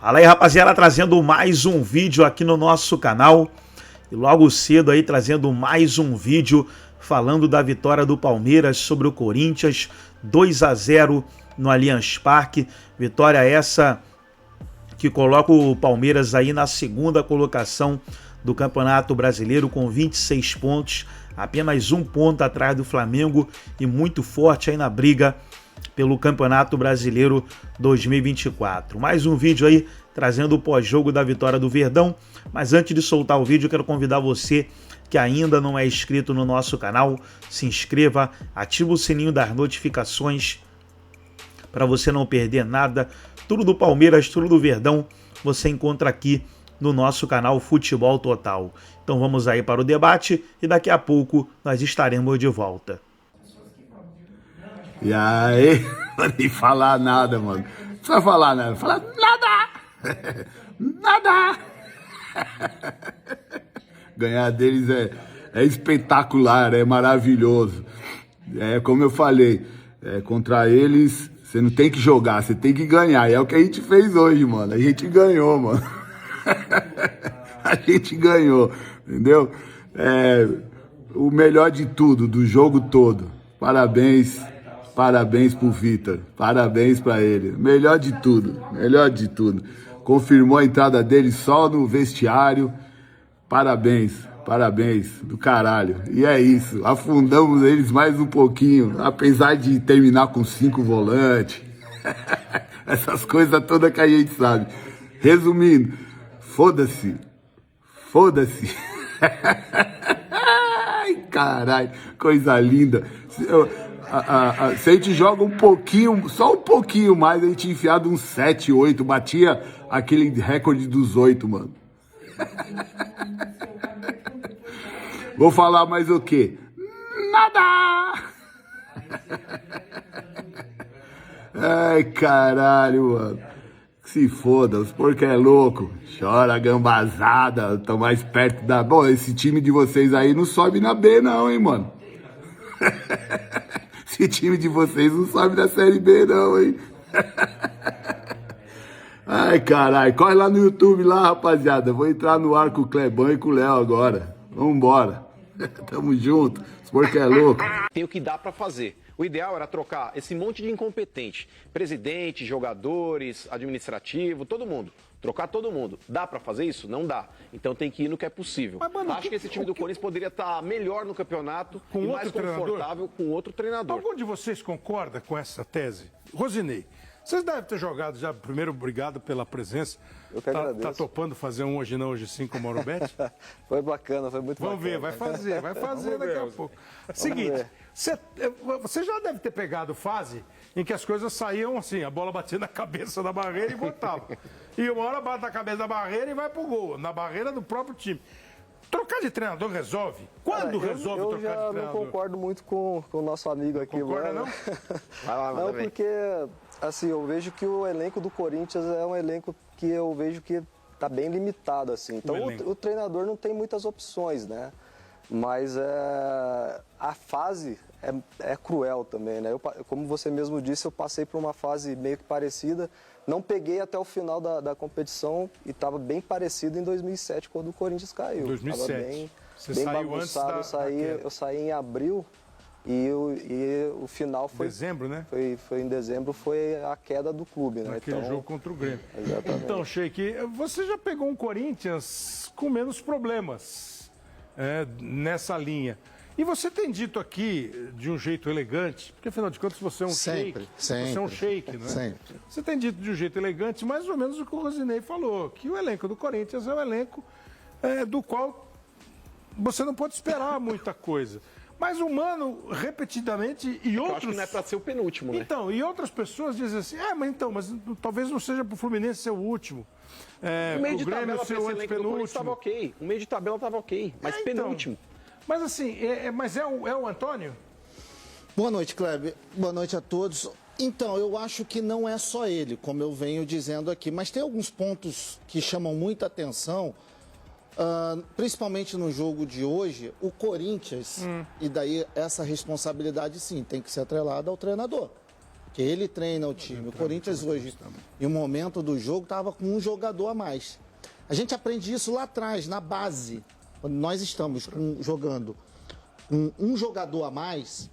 Fala aí, rapaziada, trazendo mais um vídeo aqui no nosso canal. E logo cedo aí trazendo mais um vídeo falando da vitória do Palmeiras sobre o Corinthians, 2-0 no Allianz Parque. Vitória essa que coloca o Palmeiras aí na segunda colocação do Campeonato Brasileiro com 26 pontos, apenas um ponto atrás do Flamengo e muito forte aí na briga pelo Campeonato Brasileiro 2024. Mais um vídeo aí trazendo o pós-jogo da vitória do Verdão, mas antes de soltar o vídeo eu quero convidar você que ainda não é inscrito no nosso canal, se inscreva, ativa o sininho das notificações para você não perder nada. Tudo do Palmeiras, tudo do Verdão você encontra aqui no nosso canal Futebol Total. Então vamos aí para o debate e daqui a pouco nós estaremos de volta. E aí, não nem falar nada, mano. Não precisa falar nada. Falar nada! Nada! Ganhar deles é espetacular, é maravilhoso. É como eu falei, contra eles você não tem que jogar, você tem que ganhar. E é o que a gente fez hoje, mano. A gente ganhou, mano. A gente ganhou, entendeu? O melhor de tudo, do jogo todo. Parabéns. Parabéns pro Vitor, parabéns pra ele, melhor de tudo, melhor de tudo. Confirmou a entrada dele só no vestiário, parabéns, parabéns, do caralho. E é isso, afundamos eles mais um pouquinho, apesar de terminar com 5 volantes, essas coisas todas que a gente sabe. Resumindo, foda-se, foda-se. Ai, caralho, coisa linda. Se a gente joga um pouquinho, só um pouquinho mais, a gente tinha enfiado uns 7, 8, batia aquele recorde dos 8, mano. Vou falar mais o quê? Nada! Ai, caralho, mano. Se foda, os porcos é louco. Chora gambazada, tão mais perto da... Bom, esse time de vocês aí não sobe na B não, hein, mano. Esse time de vocês não sobe da Série B não, hein? Ai, caralho. Corre lá no YouTube lá, rapaziada. Vou entrar no ar com o Clebão e com o Léo agora. Vambora. Tamo junto. Esse porco é louco. Tem o que dá pra fazer. O ideal era trocar esse monte de incompetente. Presidente, jogadores, administrativo, todo mundo. Trocar todo mundo. Dá pra fazer isso? Não dá. Então tem que ir no que é possível. Mas, mano, acho que esse time do Corinthians poderia estar melhor no campeonato e mais confortável com outro treinador. Algum de vocês concorda com essa tese? Rosinei, vocês devem ter jogado já. Primeiro, obrigado pela presença. Eu que agradeço. Tá topando fazer um hoje não, hoje sim com o Mauro Betti? Foi bacana, foi muito bacana. Vamos ver, vai fazer daqui a pouco. Seguinte, você já deve ter pegado fase em que as coisas saíam assim, a bola batia na cabeça da barreira e voltava. E uma hora bate na cabeça da barreira e vai pro gol, na barreira do próprio time. Trocar de treinador resolve? Quando resolve trocar de treinador? Eu já não concordo muito com o nosso amigo aqui. Concorda, não? Vai lá, não, porque assim, eu vejo que o elenco do Corinthians é um elenco que eu vejo que tá bem limitado, assim. Então o treinador não tem muitas opções, né? Mas a fase é cruel também, né? Como você mesmo disse, eu passei por uma fase meio que parecida. Não peguei até o final da competição e estava bem parecido em 2007, quando o Corinthians caiu. 2007. Você bem saiu bagunçado. antes Eu saí em abril e o final foi... Dezembro, né? Foi em dezembro, foi a queda do clube, né? Naquele jogo contra o Grêmio. Exatamente. Então, Sheik, você já pegou um Corinthians com menos problemas nessa linha. E você tem dito aqui de um jeito elegante, porque afinal de contas você é um sempre. Você é um sheik, não é? Sempre. Você tem dito de um jeito elegante, mais ou menos o que o Rosinei falou, que o elenco do Corinthians é um elenco do qual você não pode esperar muita coisa. Mas o Mano, repetidamente, e outros... Eu acho que não é para ser o penúltimo, né? Então, e outras pessoas dizem assim, mas talvez não seja para o Fluminense ser o último. O meio de Grêmio tabela ser para o esse elenco do Corinthians estava ok. O meio de tabela estava ok, mas penúltimo. Mas assim, mas é o Antônio? Boa noite, Kleber. Boa noite a todos. Então, eu acho que não é só ele, como eu venho dizendo aqui, mas tem alguns pontos que chamam muita atenção, principalmente no jogo de hoje, o Corinthians, e daí essa responsabilidade sim tem que ser atrelada ao treinador. porque ele treina o time. O Corinthians hoje, em um momento do jogo, estava com um jogador a mais. A gente aprende isso lá atrás, na base, quando nós estamos jogando com um jogador a mais,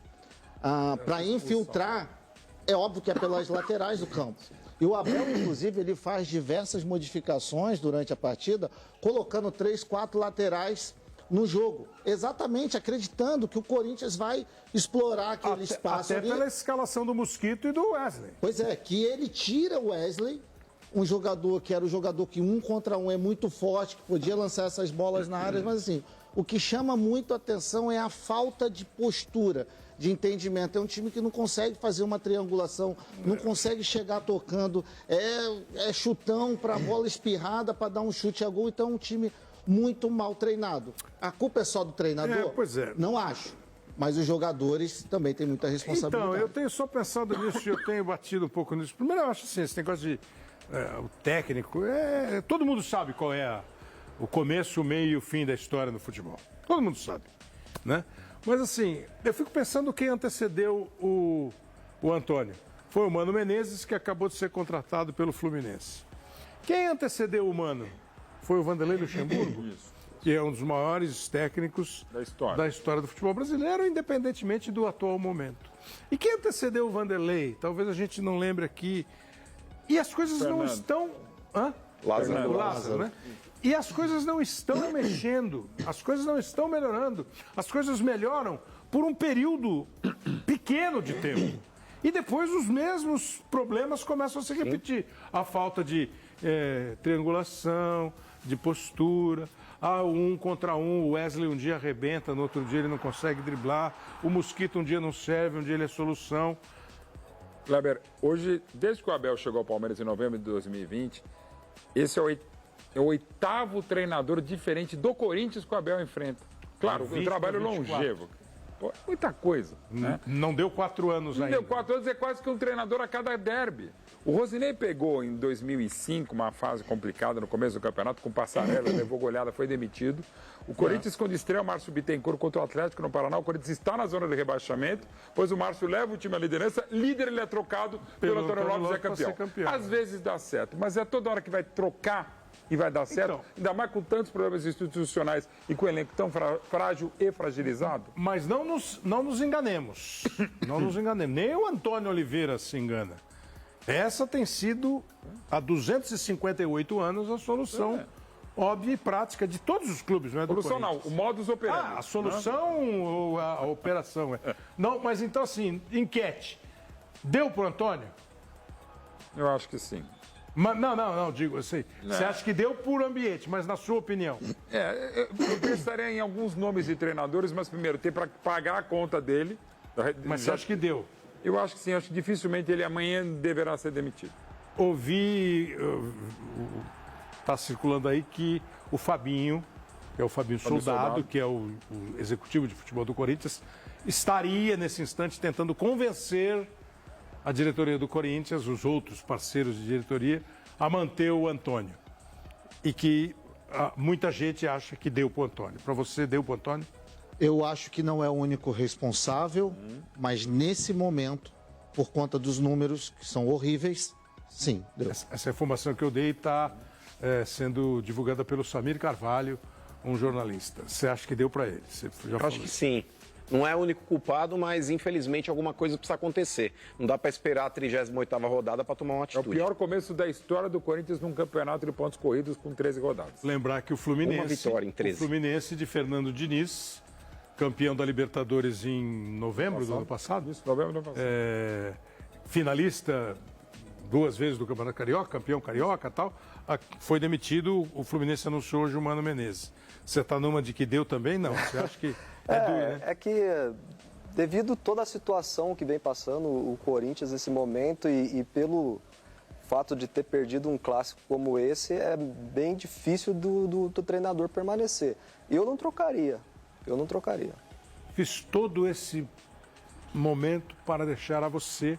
para infiltrar, é óbvio que é pelas laterais do campo. E o Abel, inclusive, ele faz diversas modificações durante a partida, colocando 3, 4 laterais no jogo, exatamente acreditando que o Corinthians vai explorar aquele espaço até ali. pela escalação do Mosquito e do Wesley. Pois é, que ele tira o Wesley, um jogador que era o jogador que 1 contra 1 é muito forte, que podia lançar essas bolas na área, mas assim, o que chama muito a atenção é a falta de postura, de entendimento. É um time que não consegue fazer uma triangulação, não consegue chegar tocando, é chutão para a bola espirrada para dar um chute a gol, então é um time muito mal treinado. A culpa é só do treinador? Pois é. Não acho. Mas os jogadores também têm muita responsabilidade. Então, eu tenho só pensado nisso e eu tenho batido um pouco nisso. Primeiro, eu acho assim, esse negócio de o técnico, todo mundo sabe qual é o começo, o meio e o fim da história do futebol. Todo mundo sabe, né? Mas assim, eu fico pensando quem antecedeu o Antônio. Foi o Mano Menezes, que acabou de ser contratado pelo Fluminense. Quem antecedeu o Mano? Foi o Vanderlei Luxemburgo, que é um dos maiores técnicos da história do futebol brasileiro, independentemente do atual momento. E quem antecedeu o Vanderlei? Talvez a gente não lembre aqui. E as coisas não estão... Hã? Lázaro, né? E as coisas não estão mexendo, as coisas não estão melhorando. As coisas melhoram por um período pequeno de tempo. E depois os mesmos problemas começam a se repetir. A falta de triangulação, de postura. 1 contra 1, o Wesley um dia arrebenta, no outro dia ele não consegue driblar. O Mosquito um dia não serve, um dia ele é solução. Kleber, hoje, desde que o Abel chegou ao Palmeiras em novembro de 2020, esse é o 8º treinador diferente do Corinthians que o Abel enfrenta. Claro, um trabalho longevo. Pô, muita coisa. Né? Não deu 4 anos ainda. Não deu 4 anos, é quase que um treinador a cada derby. O Rosinei pegou em 2005 uma fase complicada no começo do campeonato, com Passarella, levou goleada, foi demitido. O Corinthians, quando estreia o Márcio Bittencourt contra o Atlético no Paraná, o Corinthians está na zona de rebaixamento, pois o Márcio leva o time à liderança, líder ele é trocado pelo Antônio Lopes e é campeão. Às vezes dá certo, mas é toda hora que vai trocar e vai dar certo, então, ainda mais com tantos problemas institucionais e com o elenco tão frágil e fragilizado. Mas não nos enganemos. Não nos enganemos. Nem o Antônio Oliveira se engana. Essa tem sido, há 258 anos, a solução óbvia e prática de todos os clubes, não é do Corinthians. Solução não, o modus operandi. A solução ou a operação. Não, mas então assim, enquete. Deu pro Antônio? Eu acho que sim. Não, digo assim. Você acha que deu por ambiente, mas na sua opinião? Eu pensaria em alguns nomes de treinadores, mas primeiro tem para pagar a conta dele. Mas você acha que deu? Eu acho que sim, acho que dificilmente ele amanhã deverá ser demitido. Ouvi, está circulando aí que o Fabinho, que é o Fabinho Soldado, que é o executivo de futebol do Corinthians, estaria nesse instante tentando convencer a diretoria do Corinthians, os outros parceiros de diretoria, a manter o Antônio. E que muita gente acha que deu para o Antônio. Para você, deu para o Antônio? Eu acho que não é o único responsável, mas nesse momento, por conta dos números que são horríveis, sim, deu. Essa informação que eu dei está sendo divulgada pelo Samir Carvalho, um jornalista. Você acha que deu para ele? Eu acho que sim. Não é o único culpado, mas infelizmente alguma coisa precisa acontecer. Não dá para esperar a 38ª rodada para tomar uma atitude. É o pior começo da história do Corinthians num campeonato de pontos corridos com 13 rodadas. Lembrar que o Fluminense, uma vitória em 13. O Fluminense de Fernando Diniz, campeão da Libertadores em novembro do ano passado. Isso, novembro do ano passado. Finalista 2 vezes do Campeonato Carioca, campeão carioca e tal. Foi demitido, o Fluminense anunciou hoje o Mano Menezes. Você está numa de que deu também? Não, você acha que né? É que devido a toda a situação que vem passando o Corinthians nesse momento e pelo fato de ter perdido um clássico como esse, é bem difícil do treinador permanecer. Eu não trocaria. Fiz todo esse momento para deixar a você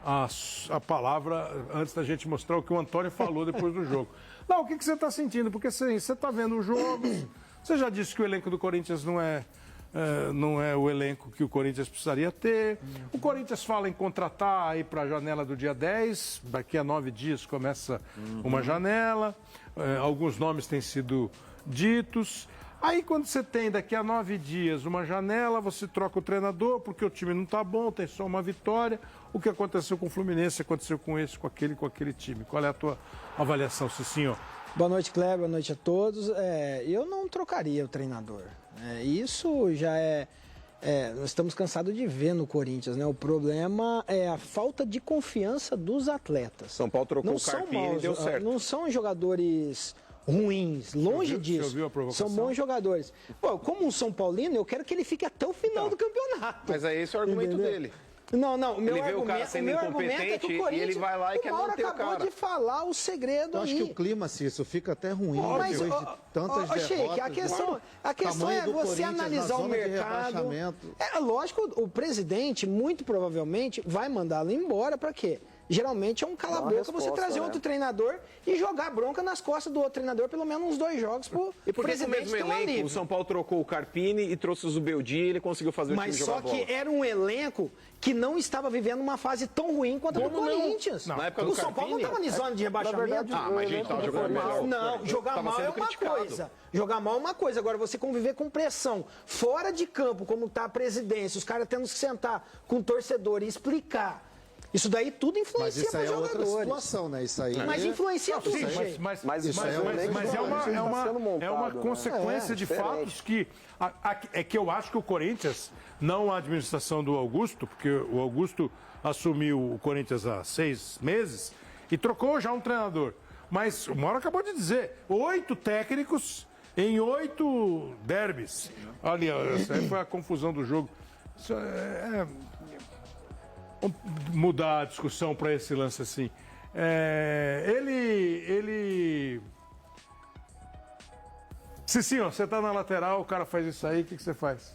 a palavra antes da gente mostrar o que o Antônio falou depois do jogo. Não, o que você está sentindo? Porque você está vendo os jogos, você já disse que o elenco do Corinthians não é o elenco que o Corinthians precisaria ter. O Corinthians fala em contratar aí para a janela do dia 10, daqui a 9 dias começa uma janela, alguns nomes têm sido ditos. Aí quando você tem daqui a 9 dias uma janela, você troca o treinador porque o time não está bom, tem só uma vitória. O que aconteceu com o Fluminense aconteceu com esse, com aquele time. Qual é a tua avaliação, Cicinho? Boa noite, Kleber. Boa noite a todos. Eu não trocaria o treinador. Isso já nós estamos cansados de ver no Corinthians, né? O problema é a falta de confiança dos atletas. São Paulo trocou o Carpini e deu certo. Não são jogadores ruins, longe disso. São bons jogadores. Pô, como um São Paulino, eu quero que ele fique até o final do campeonato. Mas é esse o argumento dele. Não, o meu ele vê o cara sendo incompetente é que o Corinthians, e ele vai lá e quer manter o cara. acabou de falar o segredo aí. Eu acho que o clima, Cícero, fica até ruim Mas, depois de tantas derrotas. Sheik, a questão é você analisar o mercado. É lógico, o presidente, muito provavelmente, vai mandá-lo embora para quê? Geralmente é um cala-boca você trazer outro treinador e jogar bronca nas costas do outro treinador pelo menos uns 2 jogos pro e por presidente mesmo elenco, o São Paulo trocou o Carpini e trouxe o Zubeldia e ele conseguiu fazer o time jogar bola. Mas só que era um elenco que não estava vivendo uma fase tão ruim quanto a do Corinthians. Na época do o São Paulo não estava em zona de rebaixamento. Mas a gente estava jogando melhor. Não, jogar mal é uma coisa. Jogar mal é uma coisa. Agora, você conviver com pressão fora de campo, como está a presidência, os caras tendo que sentar com o torcedor e explicar. Isso daí tudo influencia para os jogadores. Mas isso aí é outra situação, né? Isso aí... Mas influencia tudo, gente. Mas é uma consequência de fatos que eu acho que o Corinthians, não a administração do Augusto, porque o Augusto assumiu o Corinthians há 6 meses e trocou já um treinador. Mas o Mauro acabou de dizer, 8 técnicos em 8 derbys. Ali, essa aí foi a confusão do jogo. Isso vamos mudar a discussão para esse lance assim. Cicinho, você tá na lateral, o cara faz isso aí, o que você faz?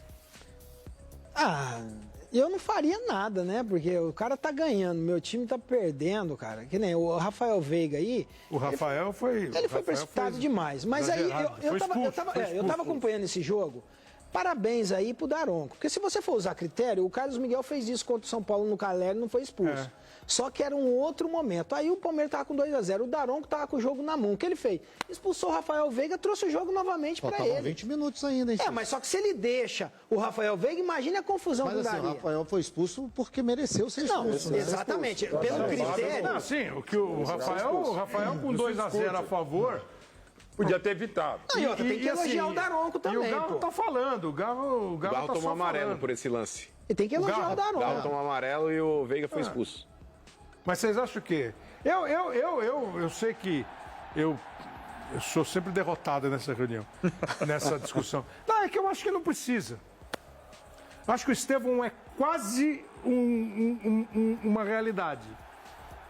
Eu não faria nada, né? Porque o cara tá ganhando, meu time tá perdendo, cara. Que nem o Rafael Veiga aí. O Rafael Ele foi precipitado demais. Mas aí eu tava acompanhando esse jogo. Parabéns aí pro Daronco. Porque se você for usar critério, o Carlos Miguel fez isso contra o São Paulo no Caleri e não foi expulso. Só que era um outro momento. Aí o Palmeiras tava com 2-0. O Daronco tava com o jogo na mão. O que ele fez? Expulsou o Rafael Veiga, trouxe o jogo novamente pra ele. 20 minutos ainda, hein? Mas só que se ele deixa o Rafael Veiga, imagine a confusão que daria. O Rafael foi expulso porque mereceu ser expulso. Não, exatamente. Pelo critério... Não, sim, o Rafael com 2-0 a favor... Podia ter evitado. E outra, tem que elogiar o Daronco também. E o Galo tá falando. O Galo tá tomou amarelo por esse lance. E tem que elogiar o Daronco. O Galo tomou amarelo e o Veiga foi expulso. Mas vocês acham que... Eu sei que eu sou sempre derrotado nessa reunião, nessa discussão. Não, é que eu acho que não precisa. Acho que o Estevão é quase uma realidade.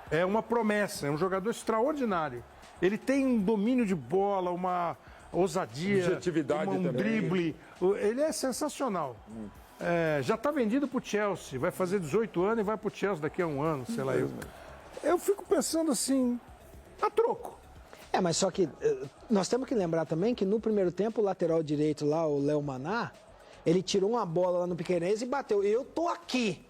É uma promessa, é um jogador extraordinário. Ele tem um domínio de bola, uma ousadia, objetividade um drible. Ele é sensacional. Já está vendido para o Chelsea, vai fazer 18 anos e vai para o Chelsea daqui a 1 ano, sei lá. Eu fico pensando assim, a troco. Mas só que nós temos que lembrar também que no primeiro tempo o lateral direito lá, o Léo Maná, ele tirou uma bola lá no Piquerez e bateu. Eu tô aqui.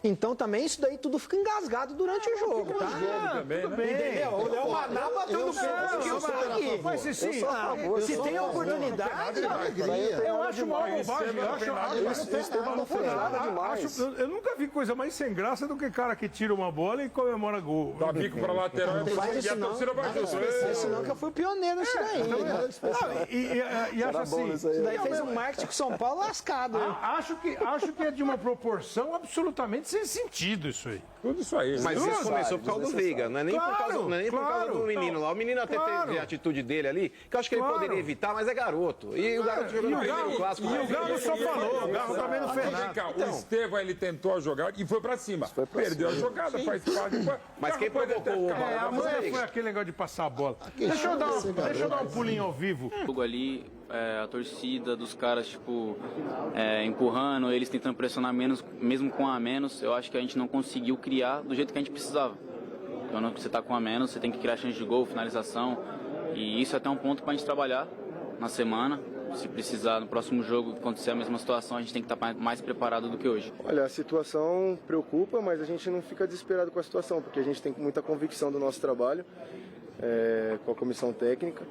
Então também isso daí tudo fica engasgado durante o jogo, tá? Tudo bem. Entendeu? O Léo Maná bateu no pé que eu sou aqui. Mas sim, se tem oportunidade, eu acho uma bobagem. Eu nunca vi coisa mais sem graça do que cara que tira uma bola e comemora gol. Dá bico pra lateral e a torcida vai junto. Senão que eu fui pioneiro nisso daí. E acho assim, isso daí fez um marketing com São Paulo lascado. Acho que é de uma proporção absolutamente sem sentido isso aí. Tudo isso aí. Mas isso começou por causa do Veiga, não é nem por causa do menino lá. O menino até teve a atitude dele ali, que eu acho que ele poderia evitar, mas é garoto. E o garoto jogando no clássico. E o Galo só falou, o Galo também não fez nada. O Estevão, ele tentou a jogada e foi pra cima. Perdeu a jogada, faz parte. Mas quem provocou o Galo foi aquele negócio de passar a bola. Deixa eu dar um pulinho ao vivo. Ali, a torcida dos caras, tipo, empurrando, eles tentando pressionar menos, mesmo com a menos, eu acho que a gente não conseguiu criar do jeito que a gente precisava. Quando você tá com a menos, você tem que criar chance de gol, finalização, e isso é até um ponto pra gente trabalhar na semana, Se precisar no próximo jogo acontecer a mesma situação, a gente tem que estar mais preparado do que hoje. Olha, a situação preocupa, mas a gente não fica desesperado com a situação, porque a gente tem muita convicção do nosso trabalho com a comissão técnica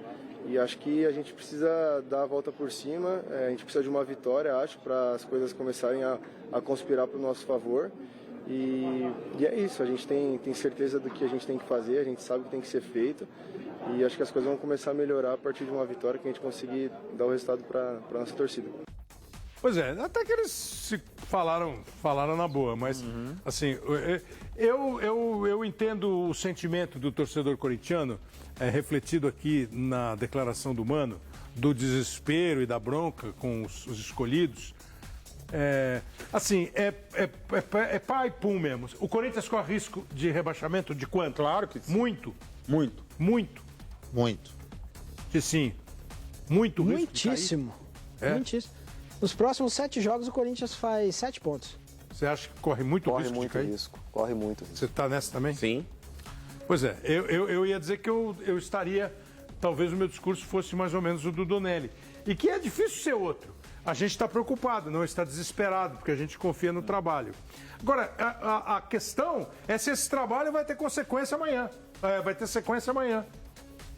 e acho que a gente precisa dar a volta por cima, a gente precisa de uma vitória, acho, para as coisas começarem a conspirar para o nosso favor. E é isso, a gente tem certeza do que a gente tem que fazer, a gente sabe o que tem que ser feito e acho que as coisas vão começar a melhorar a partir de uma vitória que a gente conseguir dar o resultado para a nossa torcida. Pois é, até que eles se falaram na boa, mas assim, eu entendo o sentimento do torcedor corintiano refletido aqui na declaração do Mano, do desespero e da bronca com os escolhidos. Assim, é pá e pum mesmo. O Corinthians corre risco de rebaixamento de quanto? Claro que sim. Muito. Que sim. Muito risco. Muitíssimo. Muitíssimo. Nos próximos 7 jogos, o Corinthians faz 7 pontos. Você acha que corre muito risco de cair? Corre muito risco. Você tá nessa também? Sim. Pois é, eu ia dizer que eu estaria, talvez o meu discurso fosse mais ou menos o do Donelli. E que é difícil ser outro. A gente está preocupado, não está desesperado, porque a gente confia no trabalho. Agora, a questão é se esse trabalho vai ter consequência amanhã. Vai ter sequência amanhã.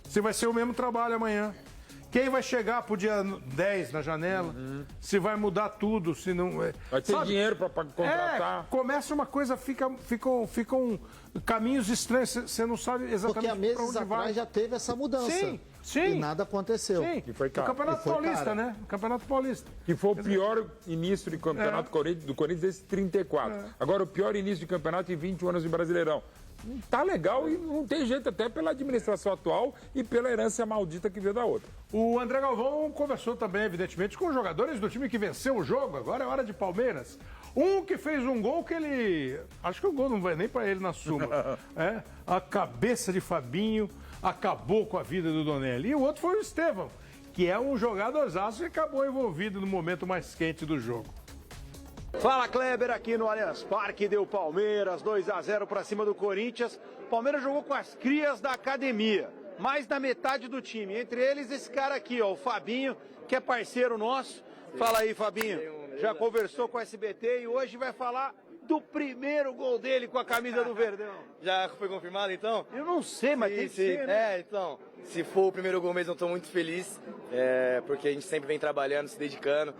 Se vai ser o mesmo trabalho amanhã. Quem vai chegar pro dia 10 na janela? Se vai mudar tudo, se não... Vai ter dinheiro para contratar. Começa uma coisa, ficam caminhos estranhos, você não sabe exatamente Porque há meses atrás já teve essa mudança. Sim. E nada aconteceu. Sim, E foi caro. o Campeonato Paulista, caro. né? O Campeonato Paulista. Que foi o pior início de campeonato do Corinthians desde 34. Agora, o pior início de campeonato em 21 anos de Brasileirão. Tá legal e não tem jeito, até pela administração atual e pela herança maldita que veio da outra. O André Galvão conversou também, evidentemente, com os jogadores do time que venceu o jogo. Agora é hora de Palmeiras. Um que fez um gol que ele... Acho que o gol não vai nem pra ele na súmula. A cabeça de Fabinho acabou com a vida do Donelli. E o outro foi o Estevão, que é um jogadorzaço e acabou envolvido no momento mais quente do jogo. Fala, Kleber, aqui no Allianz Parque, deu Palmeiras, 2-0 para cima do Corinthians. Palmeiras jogou com as crias da academia, mais da metade do time. Entre eles, esse cara aqui, ó, o Fabinho, que é parceiro nosso. Fala aí, Fabinho. Já conversou com o SBT e hoje vai falar do primeiro gol dele com a camisa do Verdão. Já foi confirmado, então? Eu não sei, mas tem que ser, né? Então, se for o primeiro gol mesmo, eu estou muito feliz, porque a gente sempre vem trabalhando, se dedicando.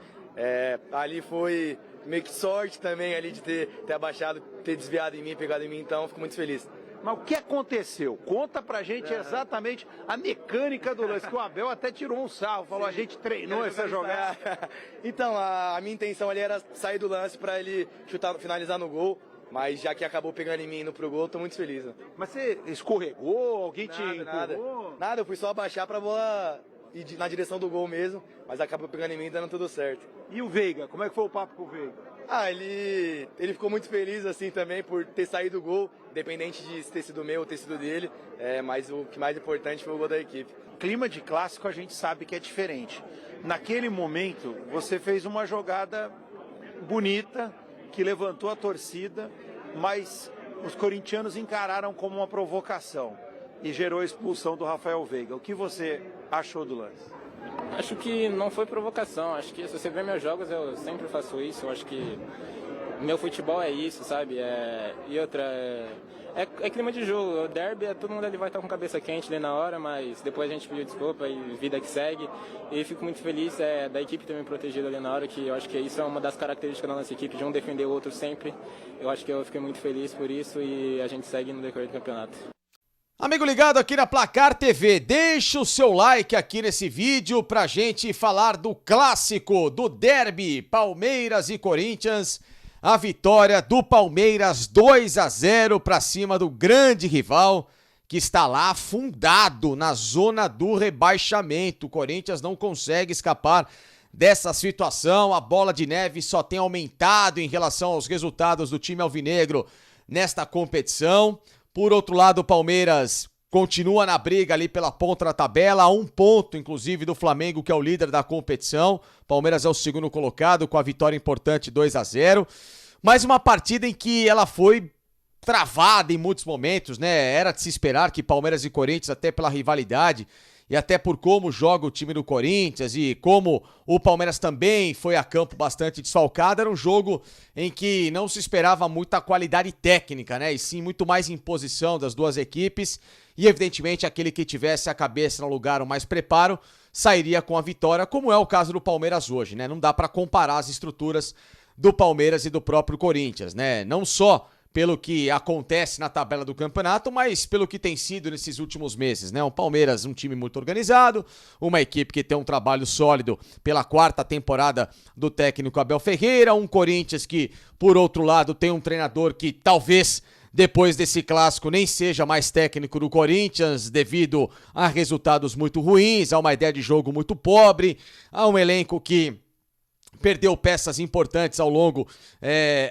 Ali foi meio que sorte também ali de ter abaixado, ter desviado em mim, pegado em mim, então fico muito feliz. Mas o que aconteceu? Conta pra gente exatamente a mecânica do lance, que o Abel até tirou um sarro, falou, a gente treinou essa jogada. Então, a minha intenção ali era sair do lance pra ele finalizar no gol, mas já que acabou pegando em mim e indo pro gol, tô muito feliz. Né? Mas você escorregou? Alguém te empurrou? Nada, eu fui só abaixar pra bola ir na direção do gol mesmo, mas acabou pegando em mim e dando tudo certo. E o Veiga? Como é que foi o papo com o Veiga? Ele ficou muito feliz assim também por ter saído o gol, independente de ter sido meu ou ter sido dele, mas o que mais importante foi o gol da equipe. Clima de clássico a gente sabe que é diferente. Naquele momento, você fez uma jogada bonita, que levantou a torcida, mas os corintianos encararam como uma provocação e gerou a expulsão do Rafael Veiga. O que você achou do lance? Acho que não foi provocação, acho que se você ver meus jogos eu sempre faço isso, eu acho que meu futebol é isso, sabe? E outra, é clima de jogo, o derby, todo mundo ali vai estar com cabeça quente ali na hora, mas depois a gente pediu desculpa e vida que segue. E fico muito feliz da equipe ter me protegido ali na hora, que eu acho que isso é uma das características da nossa equipe, de um defender o outro sempre. Eu acho que eu fiquei muito feliz por isso e a gente segue no decorrer do campeonato. Amigo ligado aqui na Placar TV, deixa o seu like aqui nesse vídeo pra gente falar do clássico, do derby, Palmeiras e Corinthians. A vitória do Palmeiras 2-0 pra cima do grande rival, que está lá afundado na zona do rebaixamento. O Corinthians não consegue escapar dessa situação, a bola de neve só tem aumentado em relação aos resultados do time alvinegro nesta competição. Por outro lado, o Palmeiras continua na briga ali pela ponta da tabela, a 1 ponto, inclusive, do Flamengo, que é o líder da competição. Palmeiras é o segundo colocado, com a vitória importante 2-0. Mais uma partida em que ela foi travada em muitos momentos, né? Era de se esperar que Palmeiras e Corinthians, até pela rivalidade e até por como joga o time do Corinthians e como o Palmeiras também foi a campo bastante desfalcado, era um jogo em que não se esperava muita qualidade técnica, né? E sim muito mais imposição das duas equipes e evidentemente aquele que tivesse a cabeça no lugar, o mais preparo, sairia com a vitória, como é o caso do Palmeiras hoje, né? Não dá para comparar as estruturas do Palmeiras e do próprio Corinthians, né? Não só pelo que acontece na tabela do campeonato, mas pelo que tem sido nesses últimos meses, né? O Palmeiras, um time muito organizado, uma equipe que tem um trabalho sólido pela 4ª temporada do técnico Abel Ferreira, um Corinthians que, por outro lado, tem um treinador que talvez depois desse clássico nem seja mais técnico do Corinthians, devido a resultados muito ruins, a uma ideia de jogo muito pobre, a um elenco que perdeu peças importantes ao longo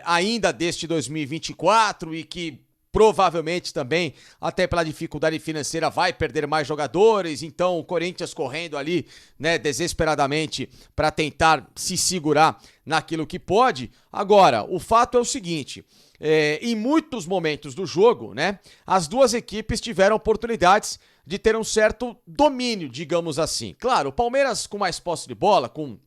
ainda deste 2024 e que provavelmente também, até pela dificuldade financeira, vai perder mais jogadores. Então o Corinthians correndo ali, né, desesperadamente para tentar se segurar naquilo que pode. Agora, o fato é o seguinte, em muitos momentos do jogo, né, as duas equipes tiveram oportunidades de ter um certo domínio, digamos assim. Claro, o Palmeiras com mais posse de bola, com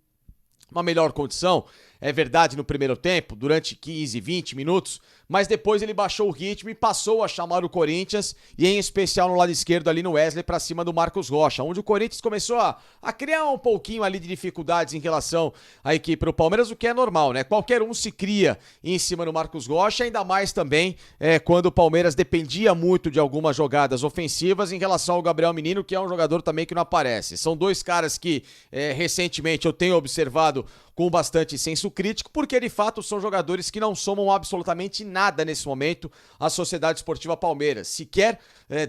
uma melhor condição, é verdade, no primeiro tempo, durante 15, 20 minutos, mas depois ele baixou o ritmo e passou a chamar o Corinthians, e em especial no lado esquerdo ali no Wesley, para cima do Marcos Rocha, onde o Corinthians começou a criar um pouquinho ali de dificuldades em relação à equipe do Palmeiras, o que é normal, né? Qualquer um se cria em cima do Marcos Rocha, ainda mais também quando o Palmeiras dependia muito de algumas jogadas ofensivas em relação ao Gabriel Menino, que é um jogador também que não aparece. São dois caras que recentemente eu tenho observado com bastante senso crítico, porque de fato são jogadores que não somam absolutamente nada nesse momento à Sociedade Esportiva Palmeiras, sequer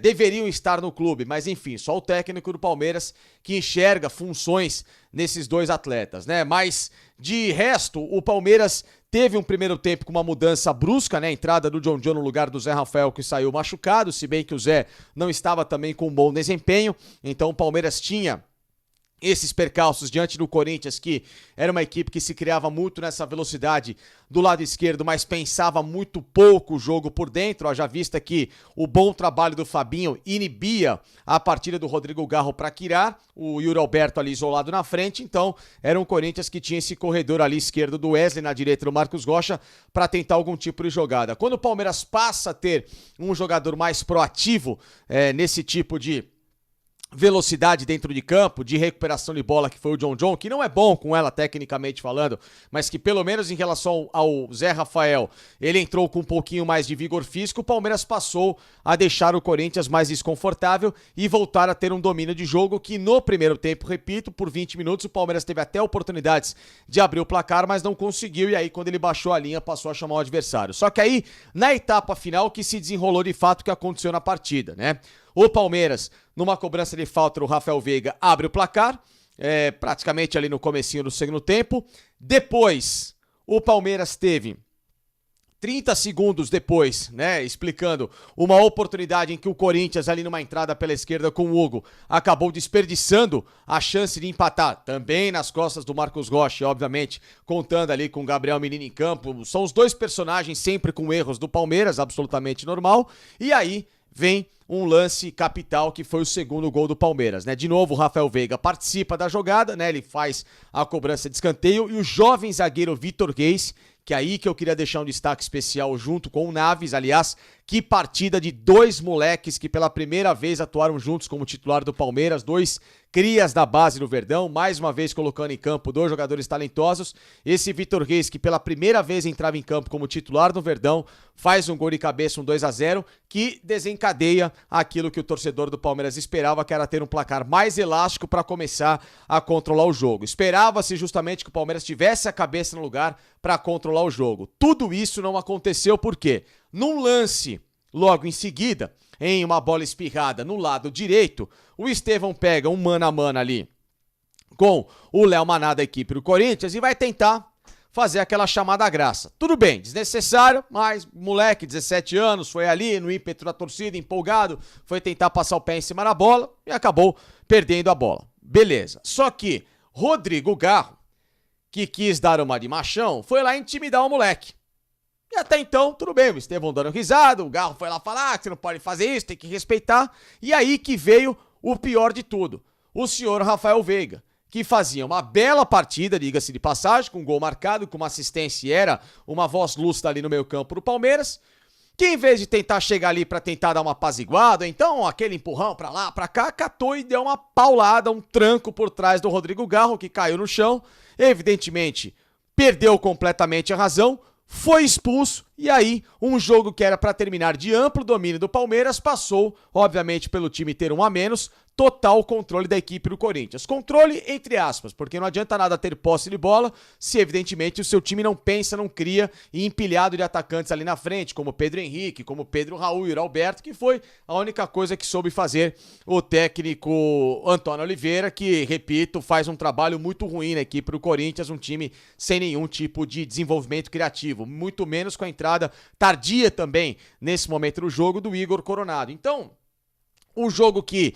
deveriam estar no clube, mas enfim, só o técnico do Palmeiras que enxerga funções nesses dois atletas, né? Mas de resto, o Palmeiras teve um primeiro tempo com uma mudança brusca, né? A entrada do John no lugar do Zé Rafael, que saiu machucado, se bem que o Zé não estava também com um bom desempenho, então o Palmeiras tinha esses percalços diante do Corinthians, que era uma equipe que se criava muito nessa velocidade do lado esquerdo, mas pensava muito pouco o jogo por dentro, haja vista que o bom trabalho do Fabinho inibia a partida do Rodrigo Garro para Quirá, o Yuri Alberto ali isolado na frente, então era um Corinthians que tinha esse corredor ali esquerdo do Wesley, na direita do Marcos Rocha, para tentar algum tipo de jogada. Quando o Palmeiras passa a ter um jogador mais proativo nesse tipo de velocidade dentro de campo, de recuperação de bola, que foi o John, que não é bom com ela tecnicamente falando, mas que pelo menos em relação ao Zé Rafael, ele entrou com um pouquinho mais de vigor físico, o Palmeiras passou a deixar o Corinthians mais desconfortável e voltar a ter um domínio de jogo que no primeiro tempo, repito, por 20 minutos o Palmeiras teve até oportunidades de abrir o placar, mas não conseguiu, e aí quando ele baixou a linha passou a chamar o adversário. Só que aí, na etapa final, que se desenrolou de fato o que aconteceu na partida, né? O Palmeiras, numa cobrança de falta, o Rafael Veiga abre o placar, praticamente ali no comecinho do segundo tempo. Depois, o Palmeiras teve 30 segundos depois, né, explicando uma oportunidade em que o Corinthians, ali numa entrada pela esquerda com o Hugo, acabou desperdiçando a chance de empatar, também nas costas do Marcos Rocha, obviamente, contando ali com o Gabriel Menino em campo. São os dois personagens sempre com erros do Palmeiras, absolutamente normal. E aí vem um lance capital que foi o segundo gol do Palmeiras, né? De novo o Rafael Veiga participa da jogada, né? Ele faz a cobrança de escanteio e o jovem zagueiro Vitor Reis, que é aí que eu queria deixar um destaque especial junto com o Naves, aliás, que partida de dois moleques que pela primeira vez atuaram juntos como titular do Palmeiras, dois crias da base do Verdão, mais uma vez colocando em campo dois jogadores talentosos. Esse Vitor Reis, que pela primeira vez entrava em campo como titular do Verdão, faz um gol de cabeça, um 2-0, que desencadeia aquilo que o torcedor do Palmeiras esperava, que era ter um placar mais elástico para começar a controlar o jogo. Esperava-se justamente que o Palmeiras tivesse a cabeça no lugar para controlar o jogo. Tudo isso não aconteceu porque, num lance logo em seguida, em uma bola espirrada no lado direito, o Estevão pega um mano a mano ali com o Léo Maná da equipe do Corinthians e vai tentar fazer aquela chamada graça. Tudo bem, desnecessário, mas moleque, 17 anos, foi ali no ímpeto da torcida, empolgado, foi tentar passar o pé em cima da bola e acabou perdendo a bola. Beleza. Só que Rodrigo Garro, que quis dar uma de machão, foi lá intimidar o moleque. E até então, tudo bem, o Estevão dando risada, o Garro foi lá falar que você não pode fazer isso, tem que respeitar. E aí que veio o pior de tudo. o senhor Rafael Veiga, que fazia uma bela partida, diga-se de passagem, com um gol marcado, com uma assistência e era uma voz lúcida ali no meio campo do Palmeiras, que em vez de tentar chegar ali para tentar dar uma apaziguada, então aquele empurrão para lá, para cá, catou e deu uma paulada, um tranco por trás do Rodrigo Garro, que caiu no chão, evidentemente perdeu completamente a razão, foi expulso, e aí um jogo que era para terminar de amplo domínio do Palmeiras passou, obviamente pelo time ter um a menos, total controle da equipe do Corinthians. Controle entre aspas, porque não adianta nada ter posse de bola se evidentemente o seu time não pensa, não cria, e empilhado de atacantes ali na frente, como Pedro Henrique, como Pedro Raul e Alberto, que foi a única coisa que soube fazer o técnico Antônio Oliveira, que, repito, faz um trabalho muito ruim na equipe do Corinthians, um time sem nenhum tipo de desenvolvimento criativo, muito menos com a entrada tardia também, nesse momento do jogo, do Igor Coronado. Então, um jogo que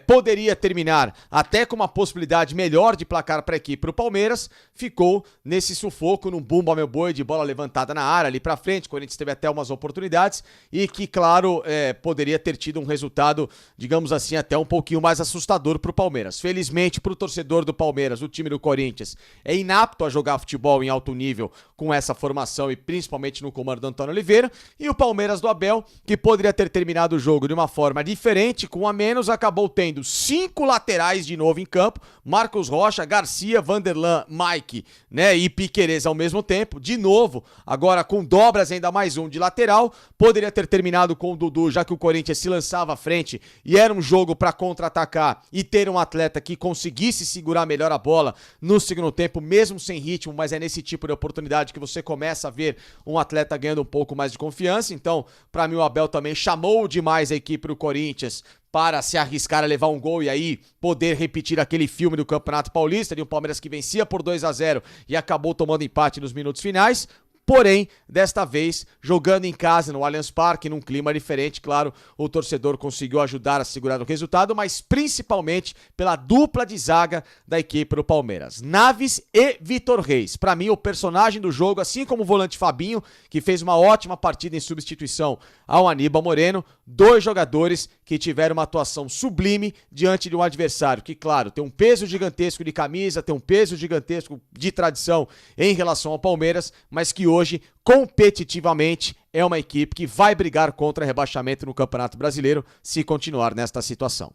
poderia terminar até com uma possibilidade melhor de placar para a equipe do Palmeiras, ficou nesse sufoco, num bumba meu boi de bola levantada na área ali para frente. O Corinthians teve até umas oportunidades e que, claro, poderia ter tido um resultado, digamos assim, até um pouquinho mais assustador para o Palmeiras. Felizmente, para o torcedor do Palmeiras, o time do Corinthians é inapto a jogar futebol em alto nível com essa formação e principalmente no comando do Antônio Oliveira, e o Palmeiras do Abel, que poderia ter terminado o jogo de uma forma diferente, com um a menos, acabou tendo 5 laterais de novo em campo, Marcos Rocha, Garcia, Vanderlan, Mike, né, e Piquerez ao mesmo tempo, de novo, agora com dobras, ainda mais um de lateral, poderia ter terminado com o Dudu, já que o Corinthians se lançava à frente e era um jogo para contra-atacar e ter um atleta que conseguisse segurar melhor a bola no segundo tempo, mesmo sem ritmo, mas é nesse tipo de oportunidade que você começa a ver um atleta ganhando um pouco mais de confiança. Então, para mim, o Abel também chamou demais a equipe do Corinthians para se arriscar a levar um gol e aí poder repetir aquele filme do Campeonato Paulista, de um Palmeiras que vencia por 2-0 e acabou tomando empate nos minutos finais. Porém, desta vez, jogando em casa, no Allianz Parque, num clima diferente, claro, o torcedor conseguiu ajudar a segurar o resultado, mas principalmente pela dupla de zaga da equipe do Palmeiras. Naves e Vitor Reis. Para mim, o personagem do jogo, assim como o volante Fabinho, que fez uma ótima partida em substituição ao Aníbal Moreno, 2 jogadores que tiveram uma atuação sublime diante de um adversário que, claro, tem um peso gigantesco de camisa, tem um peso gigantesco de tradição em relação ao Palmeiras, mas que hoje, competitivamente, é uma equipe que vai brigar contra rebaixamento no Campeonato Brasileiro se continuar nesta situação.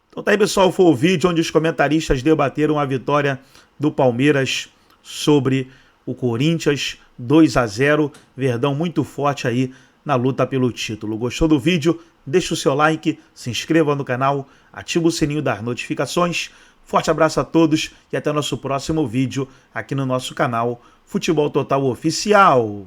Então tá aí, pessoal, foi o vídeo onde os comentaristas debateram a vitória do Palmeiras sobre o Corinthians, 2-0, Verdão muito forte aí na luta pelo título. Gostou do vídeo? Deixa o seu like, se inscreva no canal, ativa o sininho das notificações. Forte abraço a todos e até o nosso próximo vídeo aqui no nosso canal Futebol Total Oficial.